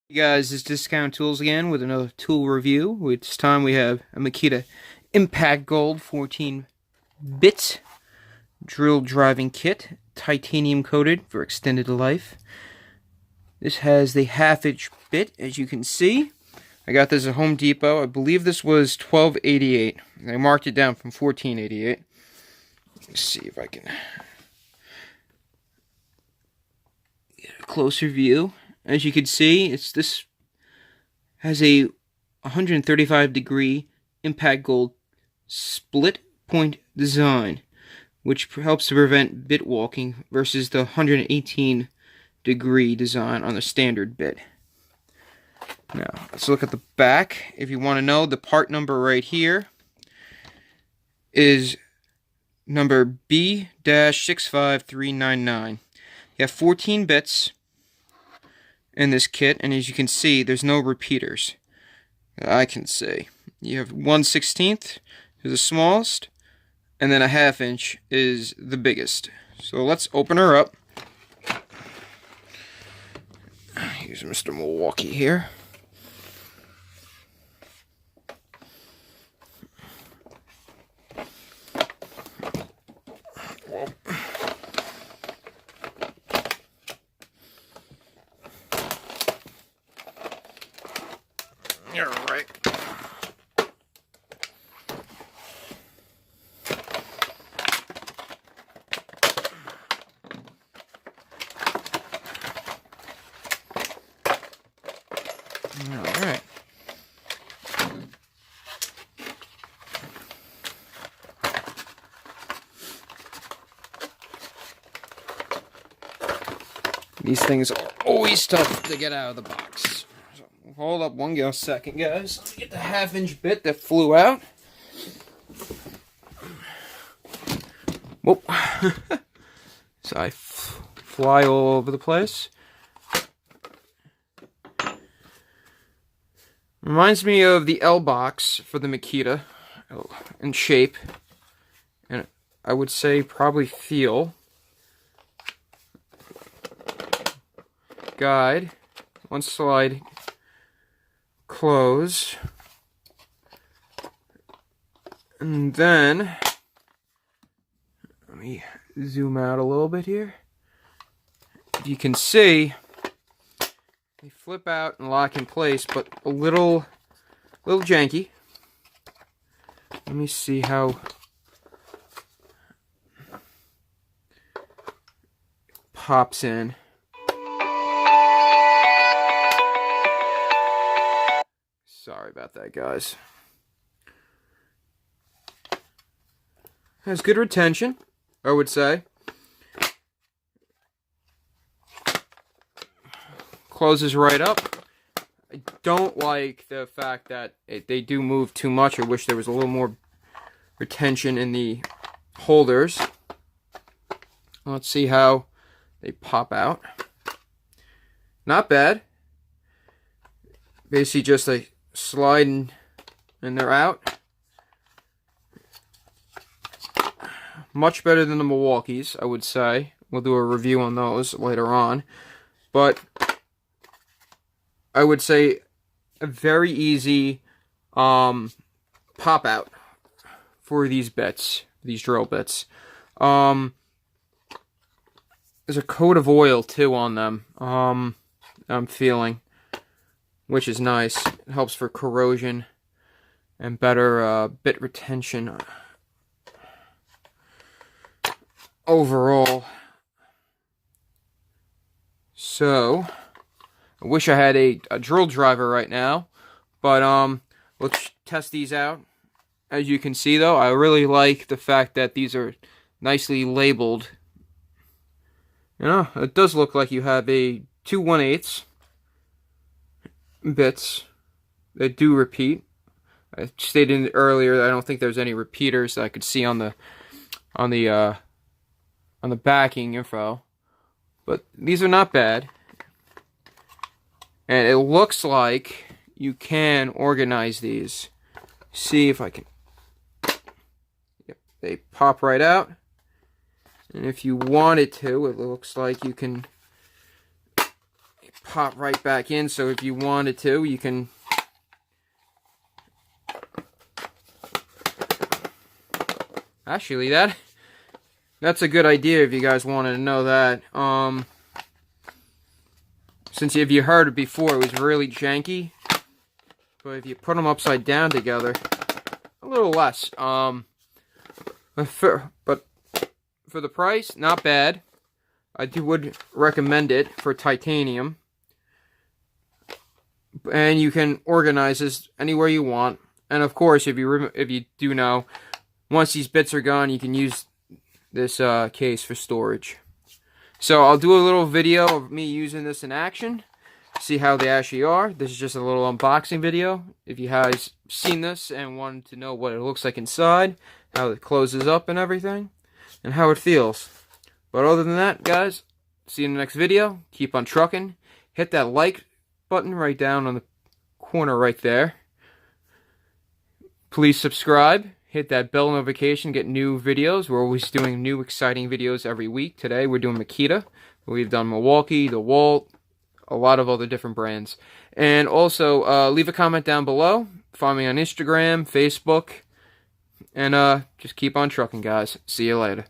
Hey guys, it's Discount Tools again with another tool review. This time we have a Makita Impact Gold 14-bit drill driving kit, titanium coated for extended life. This has the half-inch bit, as you can see. I got this at Home Depot. I believe this was $12.88. I marked it down from $14.88. Let's see if I can get a closer view. As you can see, this has a 135-degree impact gold split point design, which helps to prevent bit walking versus the 118-degree design on the standard bit. Now, let's look at the back. If you want to know, the part number right here is number B-65399. You have 14 bits in this kit, and as you can see, there's no repeaters that I can see. You have 1/16 is the smallest, and then a half-inch is the biggest. So let's open her up. Here's Mr. Milwaukee here. All right. All right. These things are always tough to get out of the box. So, hold up one second, guys. Let me get the half-inch bit that flew out. Whoop. So I fly all over the place. Reminds me of the L box for the Makita in shape, and I would say probably feel. Guide, one slide, close, and then let me zoom out a little bit here. You can see they flip out and lock in place, but a little janky. Let me see how it pops in. Sorry about that, guys. Has good retention, I would say. Closes right up. I don't like the fact that they do move too much. I wish there was a little more retention in the holders. Let's see how they pop out. Not bad. Basically just a slide and they're out. Much better than the Milwaukees, I would say. We'll do a review on those later on. But I would say a very easy pop out for these bits, these drill bits. There's a coat of oil too on them. I'm feeling, which is nice. It helps for corrosion and better bit retention overall. So I wish I had a drill driver right now, but let's test these out. As you can see, though, I really like the fact that these are nicely labeled. You know, it does look like you have a 2 1/8 bits that do repeat. I stated earlier that I don't think there's any repeaters that I could see on the backing info, but these are not bad. And it looks like you can organize these. See if I can. Yep, they pop right out. And if you wanted to, it looks like you can pop right back in, so if you wanted to, you can actually that's a good idea if you guys wanted to know that. Since if you heard it before, it was really janky, but if you put them upside down together, a little less. But for the price, not bad. I would recommend it for titanium. And you can organize this anywhere you want. And of course, if you do know, once these bits are gone, you can use this case for storage. So I'll do a little video of me using this in action. See how they actually are. This is just a little unboxing video. If you guys seen this and wanted to know what it looks like inside, how it closes up and everything, and how it feels. But other than that, guys, see you in the next video. Keep on trucking. Hit that like button right down on the corner right there. Please subscribe. Hit that bell notification. Get new videos. We're always doing new exciting videos every week. Today we're doing Makita. We've done Milwaukee, DeWalt, a lot of other different brands. And also, leave a comment down below. Find me on Instagram, Facebook. And just keep on trucking, guys. See you later.